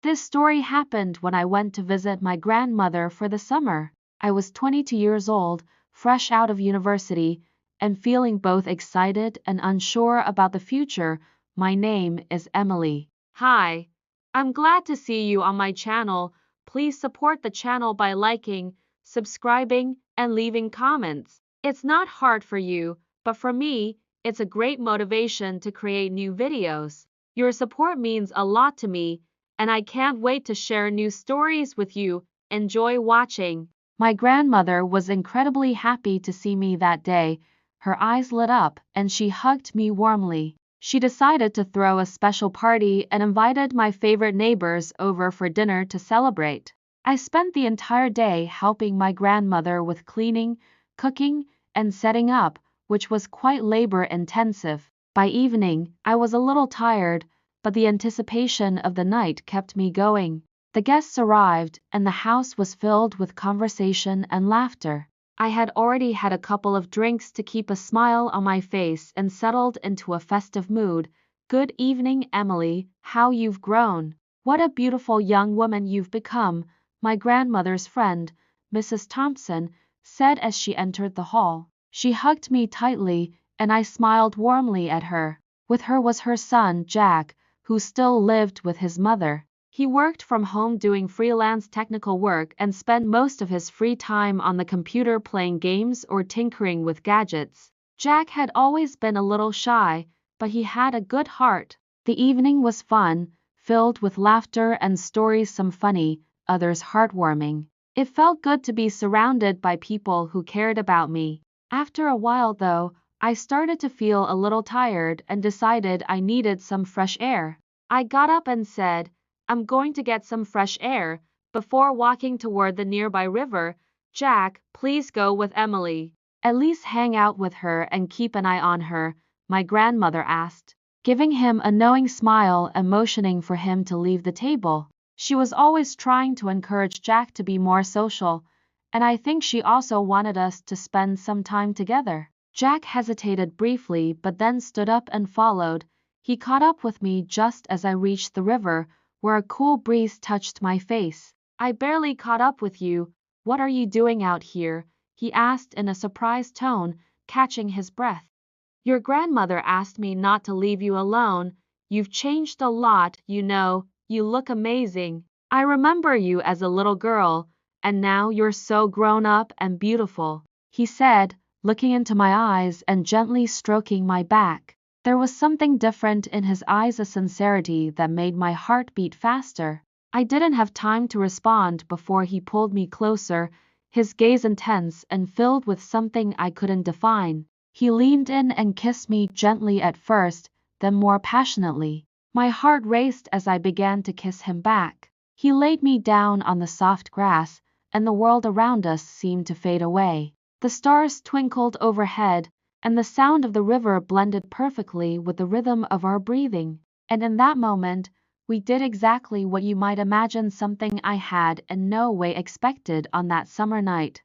This story happened when I went to visit my grandmother for the summer. I was 22 years old, fresh out of university, and feeling both excited and unsure about the future. My name is Emily. Hi, I'm glad to see you on my channel. Please support the channel by liking, subscribing, and leaving comments. It's not hard for you, but for me, it's a great motivation to create new videos. Your support means a lot to me, and I can't wait to share new stories with you. Enjoy watching. My grandmother was incredibly happy to see me that day. Her eyes lit up and she hugged me warmly. She decided to throw a special party and invited my favorite neighbors over for dinner to celebrate. I spent the entire day helping my grandmother with cleaning, cooking, and setting up, which was quite labor-intensive. By evening, I was a little tired, but the anticipation of the night kept me going. The guests arrived, and the house was filled with conversation and laughter. I had already had a couple of drinks to keep a smile on my face and settled into a festive mood. Good evening, Emily. How you've grown. What a beautiful young woman you've become, my grandmother's friend, Mrs. Thompson, said as she entered the hall. She hugged me tightly, and I smiled warmly at her. With her was her son, Jack, who still lived with his mother. He worked from home doing freelance technical work and spent most of his free time on the computer playing games or tinkering with gadgets. Jack had always been a little shy, but he had a good heart. The evening was fun, filled with laughter and stories, some funny, others heartwarming. It felt good to be surrounded by people who cared about me. After a while, though, I started to feel a little tired and decided I needed some fresh air. I got up and said, "I'm going to get some fresh air," before walking toward the nearby river. "Jack, please go with Emily. At least hang out with her and keep an eye on her," my grandmother asked, giving him a knowing smile and motioning for him to leave the table. She was always trying to encourage Jack to be more social, and I think she also wanted us to spend some time together. Jack hesitated briefly but then stood up and followed. He caught up with me just as I reached the river, where a cool breeze touched my face. "I barely caught up with you. What are you doing out here?" he asked in a surprised tone, catching his breath. "Your grandmother asked me not to leave you alone. You've changed a lot, you know. You look amazing. I remember you as a little girl, and now you're so grown up and beautiful," he said, looking into my eyes and gently stroking my back. There was something different in his eyes, a sincerity that made my heart beat faster. I didn't have time to respond before he pulled me closer, his gaze intense and filled with something I couldn't define. He leaned in and kissed me gently at first, then more passionately. My heart raced as I began to kiss him back. He laid me down on the soft grass, and the world around us seemed to fade away. The stars twinkled overhead, and the sound of the river blended perfectly with the rhythm of our breathing. And in that moment, we did exactly what you might imagine, something I had in no way expected on that summer night.